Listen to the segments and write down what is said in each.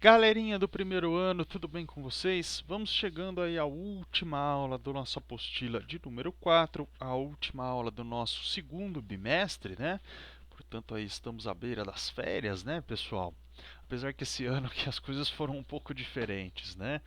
Galerinha do primeiro ano, tudo bem com vocês? Vamos chegando aí à última aula da nossa apostila de número 4, a última aula do nosso segundo bimestre, né? Portanto, aí estamos à beira das férias, né, pessoal? Apesar que esse ano que as coisas foram um pouco diferentes, né?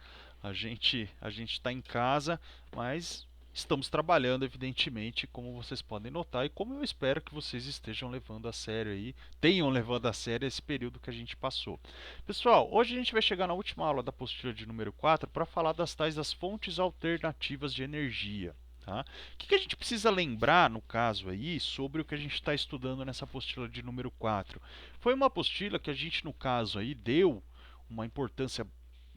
A gente está em casa, mas estamos trabalhando, evidentemente, como vocês podem notar, e como eu espero que vocês estejam levando a sério aí, tenham levado a sério esse período que a gente passou. Pessoal, hoje a gente vai chegar na última aula da apostila de número 4 para falar das tais das fontes alternativas de energia. Tá? O que a gente precisa lembrar, no caso aí, sobre o que a gente está estudando nessa apostila de número 4? Foi uma apostila que a gente, no caso aí, deu uma importância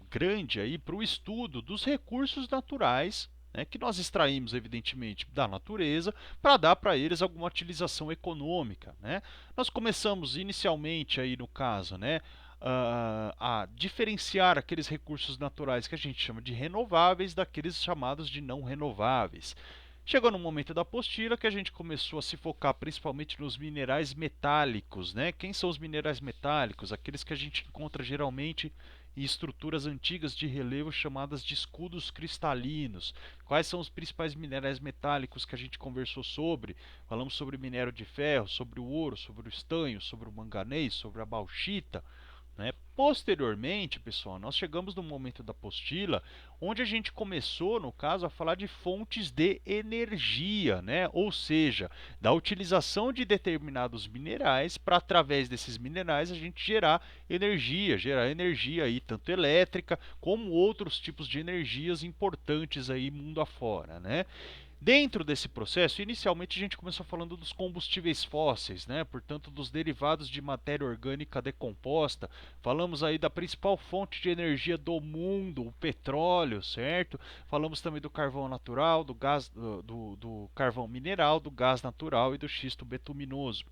grande aí para o estudo dos recursos naturais, né, que nós extraímos, evidentemente, da natureza, para dar para eles alguma utilização econômica. Né? Nós começamos inicialmente aí no caso, né, a diferenciar aqueles recursos naturais que a gente chama de renováveis daqueles chamados de não renováveis. Chegou no momento da apostila que a gente começou a se focar principalmente nos minerais metálicos, né? Quem são os minerais metálicos? Aqueles que a gente encontra geralmente em estruturas antigas de relevo chamadas de escudos cristalinos. Quais são os principais minerais metálicos que a gente conversou sobre? Falamos sobre o minério de ferro, sobre o ouro, sobre o estanho, sobre o manganês, sobre a bauxita. Né? Posteriormente, pessoal, nós chegamos no momento da apostila onde a gente começou, no caso, a falar de fontes de energia, né? Ou seja, da utilização de determinados minerais para, através desses minerais, a gente gerar energia aí, tanto elétrica como outros tipos de energias importantes aí mundo afora, né? Dentro desse processo, inicialmente a gente começou falando dos combustíveis fósseis, né? Portanto, dos derivados de matéria orgânica decomposta. Falamos aí da principal fonte de energia do mundo, o petróleo, certo? Falamos também do carvão natural, do gás, do carvão mineral, do gás natural e do xisto betuminoso.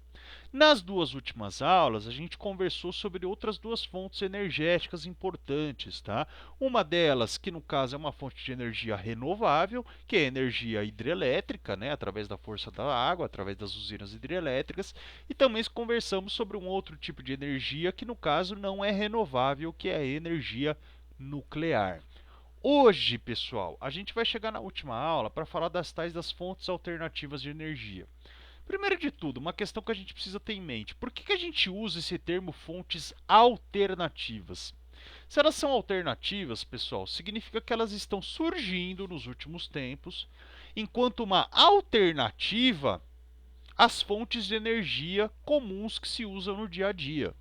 Nas duas últimas aulas, a gente conversou sobre outras duas fontes energéticas importantes, tá? Uma delas, que no caso é uma fonte de energia renovável, que é a energia hidrelétrica, né, através da força da água, através das usinas hidrelétricas, e também conversamos sobre um outro tipo de energia que no caso não é renovável, que é a energia nuclear. Hoje, pessoal, a gente vai chegar na última aula para falar das tais das fontes alternativas de energia. Primeiro de tudo, uma questão que a gente precisa ter em mente: por que a gente usa esse termo fontes alternativas? Se elas são alternativas, pessoal, significa que elas estão surgindo nos últimos tempos, enquanto uma alternativa às fontes de energia comuns que se usam no dia a dia.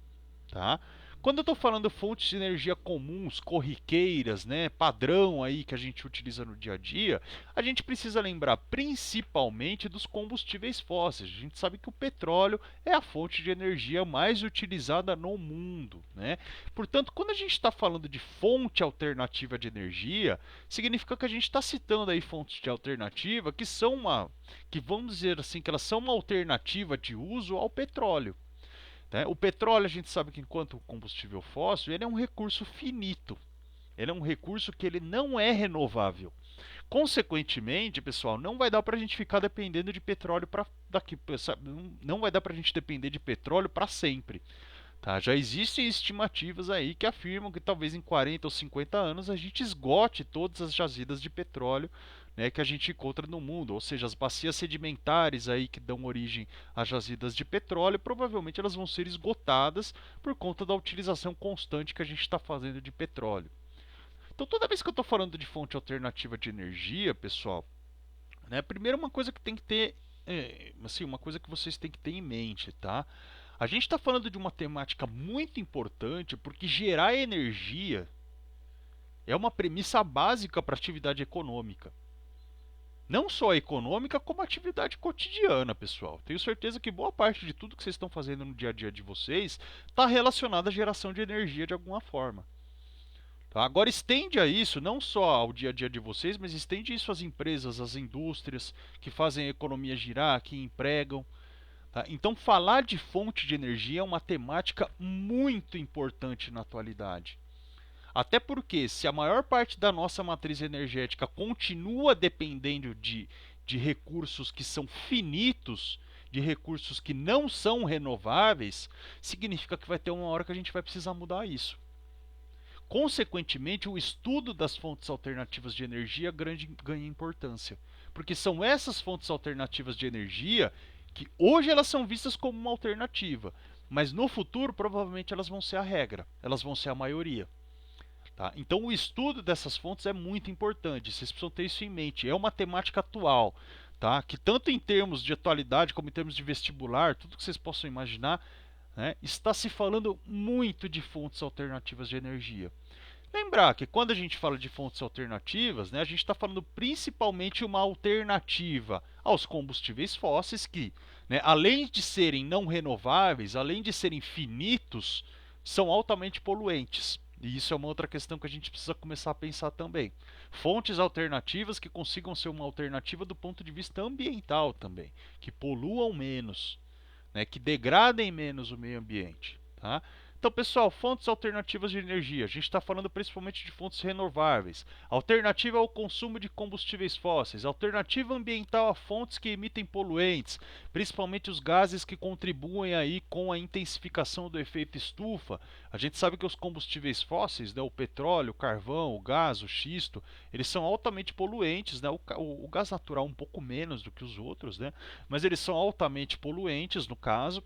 Tá? Quando eu estou falando fontes de energia comuns, corriqueiras, né, padrão aí que a gente utiliza no dia a dia, a gente precisa lembrar principalmente dos combustíveis fósseis. A gente sabe que o petróleo é a fonte de energia mais utilizada no mundo, né? Portanto, quando a gente está falando de fonte alternativa de energia, significa que a gente está citando aí fontes de alternativa que vamos dizer assim, que elas são uma alternativa de uso ao petróleo. Né? O petróleo, a gente sabe que enquanto combustível fóssil, ele é um recurso finito. Ele é um recurso que ele não é renovável. Consequentemente, pessoal, não vai dar para a gente ficar dependendo de petróleo para daqui, não vai dar para a gente depender de petróleo para sempre. Tá? Já existem estimativas aí que afirmam que talvez em 40 ou 50 anos a gente esgote todas as jazidas de petróleo, né, que a gente encontra no mundo, ou seja, as bacias sedimentares aí que dão origem às jazidas de petróleo, provavelmente elas vão ser esgotadas por conta da utilização constante que a gente está fazendo de petróleo. Então, toda vez que eu estou falando de fonte alternativa de energia, pessoal, né, primeiro uma coisa que tem que ter, assim, uma coisa que vocês têm que ter em mente, tá? A gente está falando de uma temática muito importante porque gerar energia é uma premissa básica para a atividade econômica. Não só econômica, como atividade cotidiana, pessoal. Tenho certeza que boa parte de tudo que vocês estão fazendo no dia a dia de vocês está relacionado à geração de energia de alguma forma. Tá? Agora estende a isso não só ao dia a dia de vocês, mas estende isso às empresas, às indústrias que fazem a economia girar, que empregam. Tá? Então, falar de fonte de energia é uma temática muito importante na atualidade. Até porque, se a maior parte da nossa matriz energética continua dependendo de recursos que são finitos, de recursos que não são renováveis, significa que vai ter uma hora que a gente vai precisar mudar isso. Consequentemente, o estudo das fontes alternativas de energia ganha importância, porque são essas fontes alternativas de energia que hoje elas são vistas como uma alternativa, mas no futuro provavelmente elas vão ser a regra, elas vão ser a maioria. Tá? Então o estudo dessas fontes é muito importante, vocês precisam ter isso em mente. É uma temática atual, tá? Que tanto em termos de atualidade como em termos de vestibular, tudo que vocês possam imaginar, né, está se falando muito de fontes alternativas de energia. Lembrar que quando a gente fala de fontes alternativas, né, a gente está falando principalmente uma alternativa aos combustíveis fósseis que, né, além de serem não renováveis, além de serem finitos, são altamente poluentes. E isso é uma outra questão que a gente precisa começar a pensar também. Fontes alternativas que consigam ser uma alternativa do ponto de vista ambiental também, que poluam menos, né, que degradem menos o meio ambiente. Tá? Então, pessoal, fontes alternativas de energia. A gente está falando principalmente de fontes renováveis. Alternativa ao consumo de combustíveis fósseis. Alternativa ambiental a fontes que emitem poluentes, principalmente os gases que contribuem aí com a intensificação do efeito estufa. A gente sabe que os combustíveis fósseis, né, o petróleo, o carvão, o gás, o xisto, eles são altamente poluentes. Né? O gás natural um pouco menos do que os outros, né? Mas eles são altamente poluentes no caso.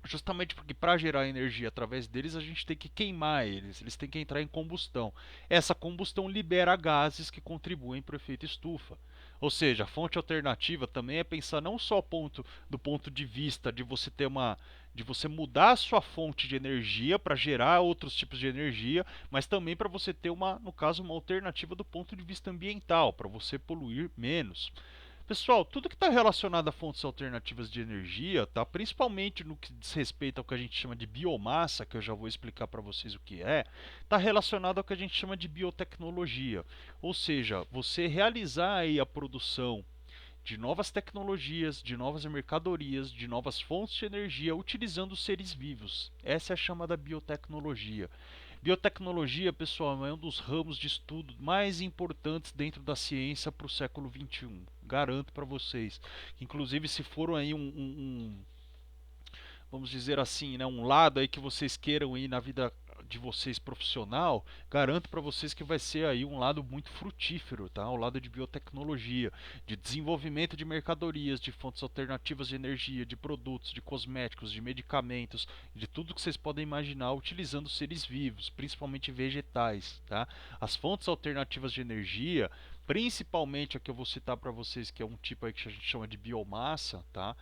Justamente porque para gerar energia através deles a gente tem que queimar eles têm que entrar em combustão. Essa combustão libera gases que contribuem para o efeito estufa. Ou seja, a fonte alternativa também é pensar não só do ponto de vista de você ter de você mudar a sua fonte de energia para gerar outros tipos de energia, mas também para você ter no caso, uma alternativa do ponto de vista ambiental, para você poluir menos. Pessoal, tudo que está relacionado a fontes alternativas de energia, tá? Principalmente no que diz respeito ao que a gente chama de biomassa, que eu já vou explicar para vocês o que é, está relacionado ao que a gente chama de biotecnologia. Ou seja, você realizar aí a produção de novas tecnologias, de novas mercadorias, de novas fontes de energia utilizando seres vivos. Essa é a chamada biotecnologia. Biotecnologia, pessoal, é um dos ramos de estudo mais importantes dentro da ciência para o século XXI. Garanto para vocês. Inclusive, se for aí vamos dizer assim, né, um lado aí que vocês queiram ir na vida de vocês profissional, garanto para vocês que vai ser aí um lado muito frutífero, tá? O lado de biotecnologia, de desenvolvimento de mercadorias, de fontes alternativas de energia, de produtos, de cosméticos, de medicamentos, de tudo que vocês podem imaginar utilizando seres vivos, principalmente vegetais, tá? As fontes alternativas de energia, principalmente a que eu vou citar para vocês, que é um tipo aí que a gente chama de biomassa, tá?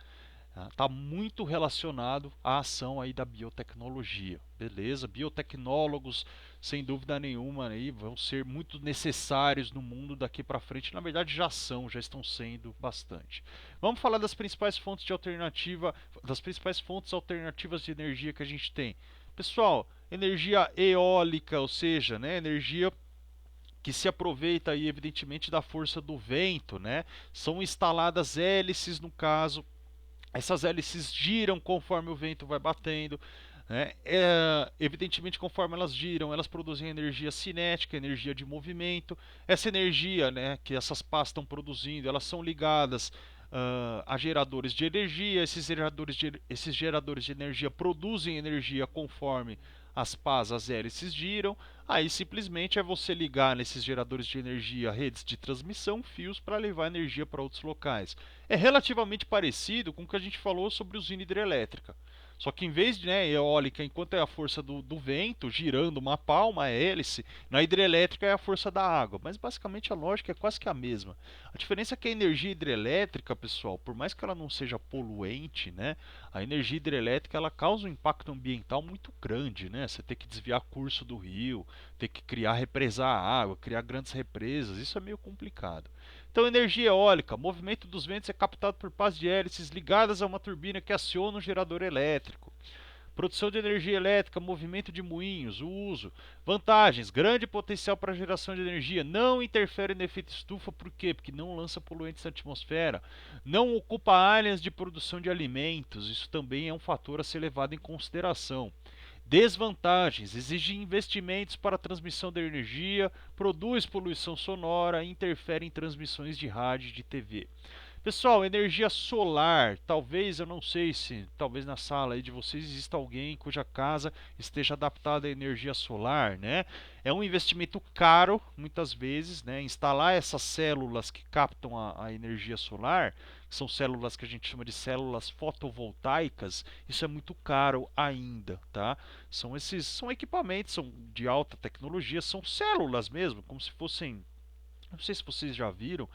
Está muito relacionado à ação aí da biotecnologia, beleza? Biotecnólogos, sem dúvida nenhuma, aí, vão ser muito necessários no mundo daqui para frente. Na verdade, já estão sendo bastante. Vamos falar das principais fontes de alternativa, das principais fontes alternativas de energia que a gente tem. Pessoal, energia eólica, ou seja, né, energia que se aproveita aí, evidentemente, da força do vento, né? São instaladas hélices no caso. Essas hélices giram conforme o vento vai batendo. Né? Evidentemente, conforme elas giram, elas produzem energia cinética, energia de movimento. Essa energia, né, que essas pás estão produzindo, elas são ligadas a geradores de energia. Esses geradores de energia produzem energia conforme as pás, as hélices giram. Aí simplesmente é você ligar nesses geradores de energia redes de transmissão, fios para levar energia para outros locais. É relativamente parecido com o que a gente falou sobre usina hidrelétrica. Só que em vez de, né, eólica, enquanto é a força do vento girando uma pá, uma hélice, na hidrelétrica é a força da água. Mas basicamente a lógica é quase que a mesma. A diferença é que a energia hidrelétrica, pessoal, por mais que ela não seja poluente, né, a energia hidrelétrica ela causa um impacto ambiental muito grande, né? Você tem que desviar curso do rio, ter que criar, represar a água, criar grandes represas, isso é meio complicado. Então, energia eólica, movimento dos ventos é captado por pás de hélices ligadas a uma turbina que aciona um gerador elétrico. Produção de energia elétrica, movimento de moinhos, o uso. Vantagens: grande potencial para geração de energia, não interfere no efeito estufa, por quê? Porque não lança poluentes na atmosfera, não ocupa áreas de produção de alimentos, isso também é um fator a ser levado em consideração. Desvantagens: exige investimentos para a transmissão da energia, produz poluição sonora e interfere em transmissões de rádio e de TV. Pessoal, energia solar, talvez, eu não sei se, talvez na sala aí de vocês exista alguém cuja casa esteja adaptada à energia solar, né? É um investimento caro, muitas vezes, né? Instalar essas células que captam a energia solar, que são células que a gente chama de células fotovoltaicas, isso é muito caro ainda, tá? São equipamentos, são de alta tecnologia, são células mesmo, como se fossem, não sei se vocês já viram,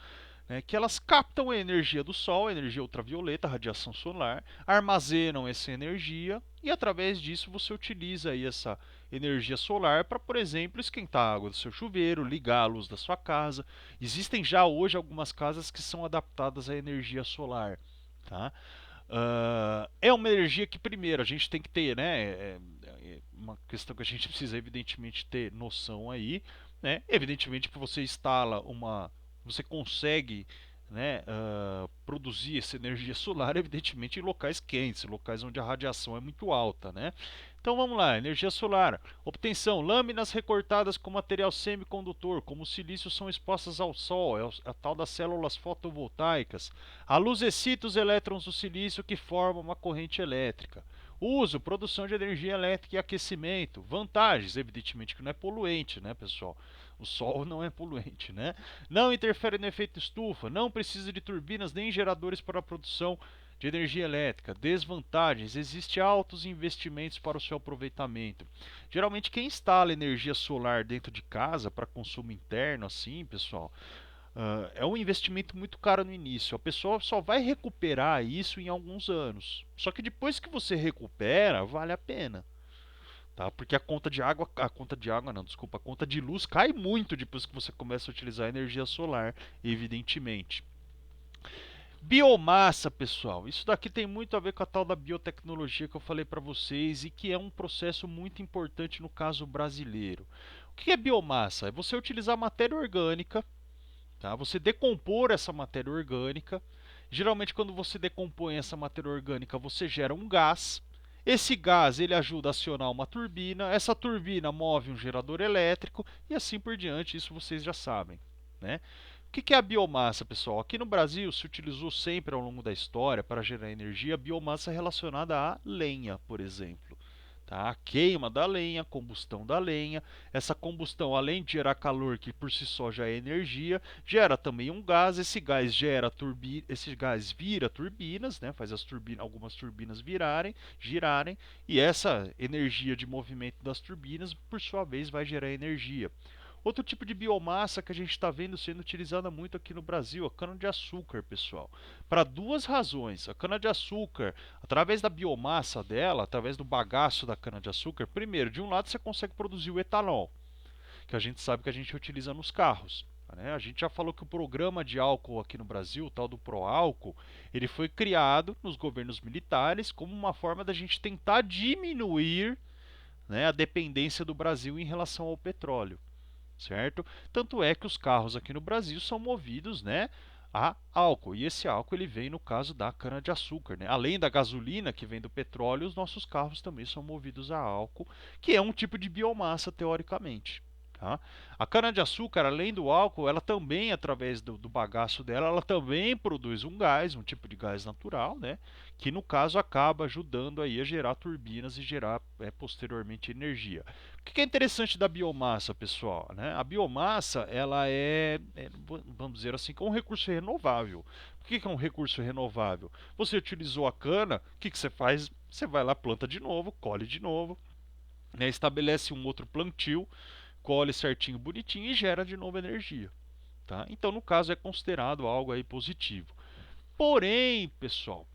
né, que elas captam a energia do Sol, a energia ultravioleta, a radiação solar, armazenam essa energia e através disso você utiliza aí essa energia solar para, por exemplo, esquentar a água do seu chuveiro, ligar a luz da sua casa. Existem já hoje algumas casas que são adaptadas à energia solar. Tá? É uma energia que, primeiro, a gente tem que ter, né? Uma questão que a gente precisa, evidentemente, ter noção aí, né? Evidentemente, que você instala uma. Você consegue, né, produzir essa energia solar, evidentemente, em locais quentes, locais onde a radiação é muito alta, né? Então vamos lá, energia solar. Obtenção: lâminas recortadas com material semicondutor, como o silício, são expostas ao sol, é a tal das células fotovoltaicas. A luz excita os elétrons do silício que formam uma corrente elétrica. Uso: produção de energia elétrica e aquecimento. Vantagens: evidentemente que não é poluente, né, pessoal? O sol não é poluente, né? Não interfere no efeito estufa, não precisa de turbinas nem geradores para a produção de energia elétrica. Desvantagens: existem altos investimentos para o seu aproveitamento. Geralmente quem instala energia solar dentro de casa para consumo interno, assim, pessoal, é um investimento muito caro no início. A pessoa só vai recuperar isso em alguns anos. Só que depois que você recupera, vale a pena. Tá? Porque a conta de água não, desculpa, a conta de luz cai muito depois que você começa a utilizar a energia solar, evidentemente. Biomassa, pessoal, isso daqui tem muito a ver com a tal da biotecnologia que eu falei para vocês e que é um processo muito importante no caso brasileiro. O que é biomassa? É você utilizar matéria orgânica, tá? Você decompor essa matéria orgânica. Geralmente, quando você decompõe essa matéria orgânica, você gera um gás. Esse gás ele ajuda a acionar uma turbina. Essa turbina move um gerador elétrico e assim por diante. Isso vocês já sabem, né? O que é a biomassa, pessoal? Aqui no Brasil se utilizou sempre ao longo da história para gerar energia a biomassa relacionada à lenha, por exemplo. Tá? A queima da lenha, a combustão da lenha. Essa combustão, além de gerar calor, que por si só já é energia, gera também um gás. Esse gás esse gás vira turbinas, né? Faz algumas turbinas girarem, e essa energia de movimento das turbinas, por sua vez, vai gerar energia. Outro tipo de biomassa que a gente está vendo sendo utilizada muito aqui no Brasil, a cana-de-açúcar, pessoal. Para duas razões. A cana-de-açúcar, através da biomassa dela, através do bagaço da cana-de-açúcar, primeiro, de um lado você consegue produzir o etanol, que a gente sabe que a gente utiliza nos carros. Né? A gente já falou que o programa de álcool aqui no Brasil, o tal do Proálcool, ele foi criado nos governos militares como uma forma da gente tentar diminuir, né, a dependência do Brasil em relação ao petróleo, certo? Tanto é que os carros aqui no Brasil são movidos, né, a álcool. E esse álcool ele vem no caso da cana-de-açúcar, né? Além da gasolina que vem do petróleo, os nossos carros também são movidos a álcool, que é um tipo de biomassa teoricamente. Tá? A cana-de-açúcar, além do álcool, ela também, através do bagaço dela, ela também produz um gás, um tipo de gás natural, né? Que no caso acaba ajudando aí a gerar turbinas e gerar posteriormente energia. O que é interessante da biomassa, pessoal? Né? A biomassa, ela vamos dizer assim, um recurso renovável. O que é um recurso renovável? Você utilizou a cana, o que você faz? Você vai lá, planta de novo, colhe de novo, né? Estabelece um outro plantio, colhe certinho, bonitinho e gera de novo energia. Tá? Então, no caso, é considerado algo aí positivo. Porém, pessoal,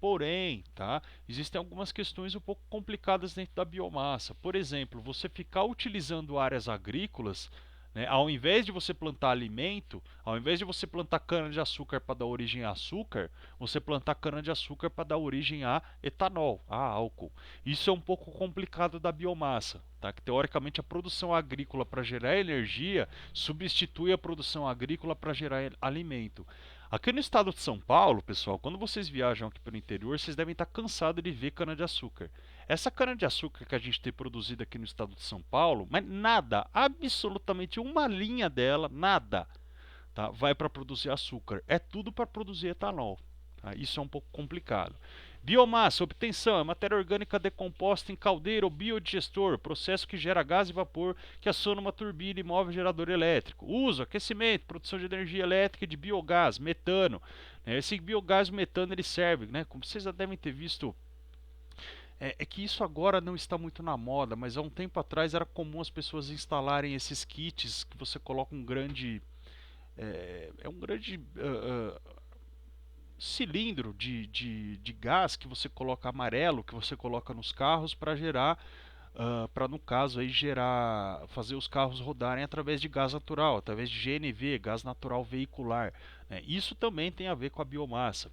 tá? Existem algumas questões um pouco complicadas dentro da biomassa. Por exemplo, você ficar utilizando áreas agrícolas, né, ao invés de você plantar alimento, ao invés de você plantar cana-de-açúcar para dar origem a açúcar, você plantar cana-de-açúcar para dar origem a etanol, a álcool. Isso é um pouco complicado da biomassa, tá? Que teoricamente a produção agrícola para gerar energia substitui a produção agrícola para gerar alimento. Aqui no estado de São Paulo, pessoal, quando vocês viajam aqui pelo interior, vocês devem estar cansados de ver cana-de-açúcar. Essa cana-de-açúcar que a gente tem produzida aqui no estado de São Paulo, mas nada, absolutamente uma linha dela, nada, tá, vai para produzir açúcar. É tudo para produzir etanol. Tá? Isso é um pouco complicado. Biomassa, obtenção, é matéria orgânica decomposta em caldeira ou biodigestor, processo que gera gás e vapor que aciona uma turbina e move gerador elétrico. Uso, aquecimento, produção de energia elétrica e de biogás, metano. Esse biogás, o metano, ele serve, né? Como vocês já devem ter visto, é que isso agora não está muito na moda, mas há um tempo atrás era comum as pessoas instalarem esses kits que você coloca um grande um grande cilindro de gás que você coloca amarelo, que você coloca nos carros para gerar, para no caso aí gerar, fazer os carros rodarem através de gás natural, através de GNV, gás natural veicular. Né? Isso também tem a ver com a biomassa.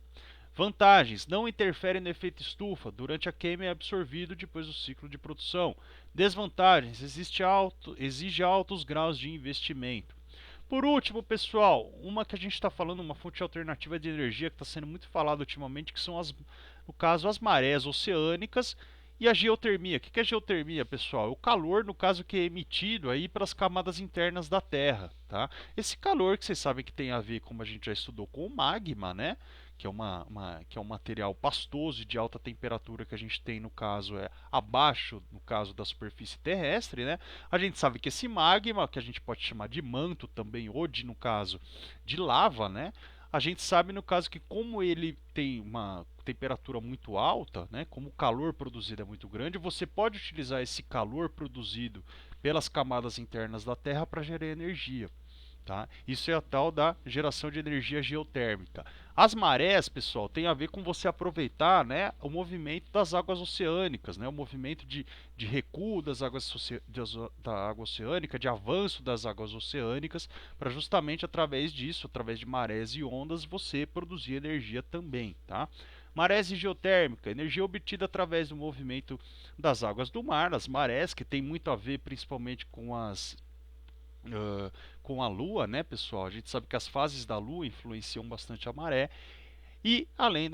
Vantagens: não interfere no efeito estufa, durante a queima é absorvido depois do ciclo de produção. Desvantagens: exige altos graus de investimento. Por último, pessoal, uma que a gente está falando, uma fonte alternativa de energia que está sendo muito falada ultimamente, que são no caso, as marés oceânicas e a geotermia. O que é geotermia, pessoal? É o calor, no caso, que é emitido aí pelas camadas internas da Terra, tá? Esse calor que vocês sabem que tem a ver, como a gente já estudou, com o magma, né? Que é, que é um material pastoso e de alta temperatura que a gente tem, no caso, abaixo, no caso da superfície terrestre, né? A gente sabe que esse magma, que a gente pode chamar de manto também, ou de, no caso, de lava, né? A gente sabe, no caso, que como ele tem uma temperatura muito alta, né? Como o calor produzido é muito grande, você pode utilizar esse calor produzido pelas camadas internas da Terra para gerar energia. Tá? Isso é a tal da geração de energia geotérmica. As marés, pessoal, tem a ver com você aproveitar, né, o movimento das águas oceânicas, né, o movimento de recuo das da água oceânica, de avanço das águas oceânicas, para justamente através disso, através de marés e ondas, você produzir energia também. Tá? Marés e geotérmica, energia obtida através do movimento das águas do mar, as marés, que tem muito a ver principalmente com a Lua, né, pessoal? A gente sabe que as fases da Lua influenciam bastante a maré. E além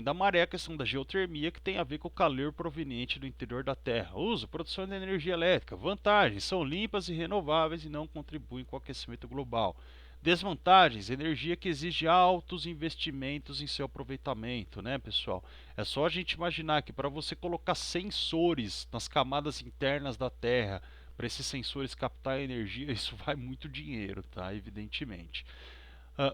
da maré, a questão da geotermia, que tem a ver com o calor proveniente do interior da Terra. Uso, produção de energia elétrica. Vantagens: são limpas e renováveis e não contribuem com o aquecimento global. Desvantagens: energia que exige altos investimentos em seu aproveitamento, né, pessoal? É só a gente imaginar que para você colocar sensores nas camadas internas da Terra, para esses sensores captar energia, isso vai muito dinheiro, tá? Evidentemente.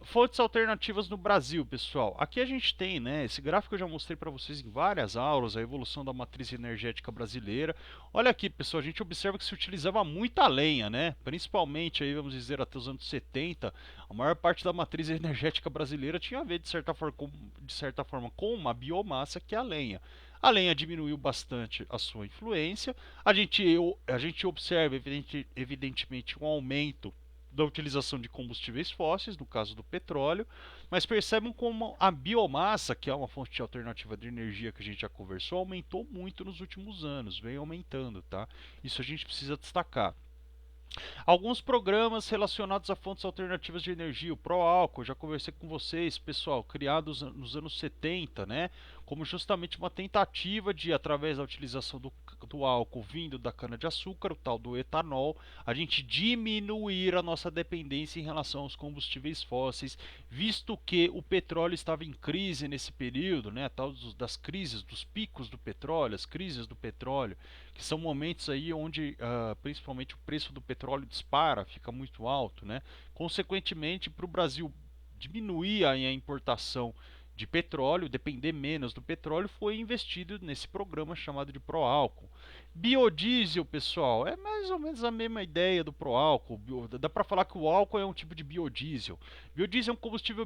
Fontes alternativas no Brasil, pessoal. Aqui a gente tem, né? Esse gráfico eu já mostrei para vocês em várias aulas, a evolução da matriz energética brasileira. Olha aqui, pessoal, a gente observa que se utilizava muita lenha, né? Principalmente aí, vamos dizer, até os anos 70, a maior parte da matriz energética brasileira tinha a ver de certa forma com uma biomassa que é a lenha. A lenha diminuiu bastante a sua influência. A gente observa, evidentemente, um aumento da utilização de combustíveis fósseis, no caso do petróleo, mas percebam como a biomassa, que é uma fonte alternativa de energia que a gente já conversou, aumentou muito nos últimos anos, vem aumentando, tá? Isso a gente precisa destacar. Alguns programas relacionados a fontes alternativas de energia, o ProAlco, já conversei com vocês, pessoal, criados nos anos 70, né? Como justamente uma tentativa de, através da utilização do álcool vindo da cana-de-açúcar, o tal do etanol, a gente diminuir a nossa dependência em relação aos combustíveis fósseis, visto que o petróleo estava em crise nesse período, né? A tal das crises, dos picos do petróleo, as crises do petróleo, que são momentos aí onde principalmente o preço do petróleo dispara, fica muito alto, né? Consequentemente, para o Brasil diminuir a importação de petróleo, depender menos do petróleo, foi investido nesse programa chamado de Proálcool. Biodiesel, pessoal, é mais ou menos a mesma ideia do Proálcool. Dá para falar que o álcool é um tipo de biodiesel. Biodiesel é um combustível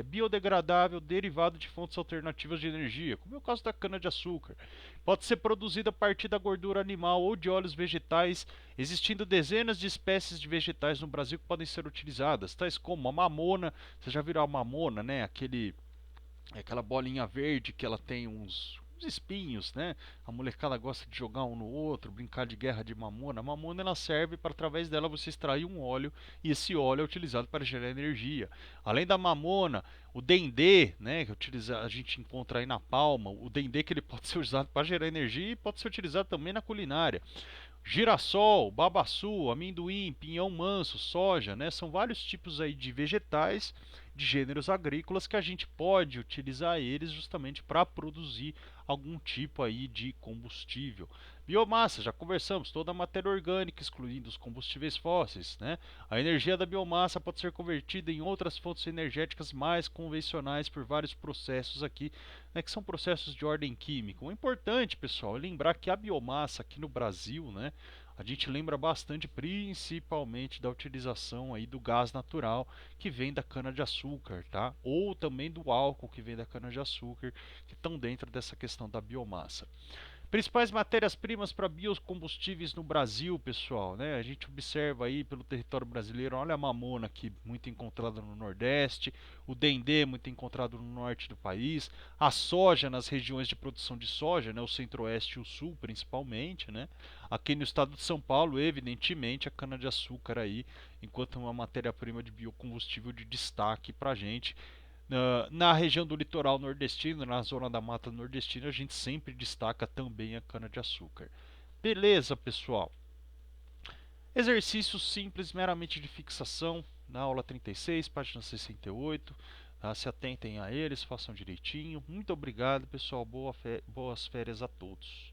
biodegradável derivado de fontes alternativas de energia, como é o caso da cana-de-açúcar. Pode ser produzido a partir da gordura animal ou de óleos vegetais, existindo dezenas de espécies de vegetais no Brasil que podem ser utilizadas, tais como a mamona. Você já viu a mamona, né? Aquela bolinha verde que ela tem uns espinhos, né? A molecada gosta de jogar um no outro, brincar de guerra de mamona. A mamona ela serve para, através dela, você extrair um óleo e esse óleo é utilizado para gerar energia. Além da mamona, o dendê, né, a gente encontra aí na palma, o dendê, que ele pode ser usado para gerar energia e pode ser utilizado também na culinária. Girassol, babaçu, amendoim, pinhão manso, soja, né? São vários tipos aí de vegetais de gêneros agrícolas que a gente pode utilizar eles justamente para produzir algum tipo aí de combustível. Biomassa, já conversamos, toda a matéria orgânica, excluindo os combustíveis fósseis, né? A energia da biomassa pode ser convertida em outras fontes energéticas mais convencionais por vários processos aqui, né, que são processos de ordem química. O importante, pessoal, é lembrar que a biomassa aqui no Brasil, né, a gente lembra bastante principalmente da utilização aí do gás natural que vem da cana-de-açúcar, tá? Ou também do álcool que vem da cana-de-açúcar, que estão dentro dessa questão da biomassa. Principais matérias-primas para biocombustíveis no Brasil, pessoal, né? A gente observa aí pelo território brasileiro, olha a mamona aqui, muito encontrada no Nordeste, o dendê muito encontrado no norte do país, a soja nas regiões de produção de soja, né? O centro-oeste e o sul principalmente, né? Aqui no estado de São Paulo, evidentemente, a cana-de-açúcar aí, enquanto uma matéria-prima de biocombustível de destaque para a gente. Na região do litoral nordestino, na zona da mata nordestina, a gente sempre destaca também a cana-de-açúcar. Beleza, pessoal? Exercícios simples, meramente de fixação, na aula 36, página 68. Tá? Se atentem a eles, façam direitinho. Muito obrigado, pessoal. Boas férias a todos.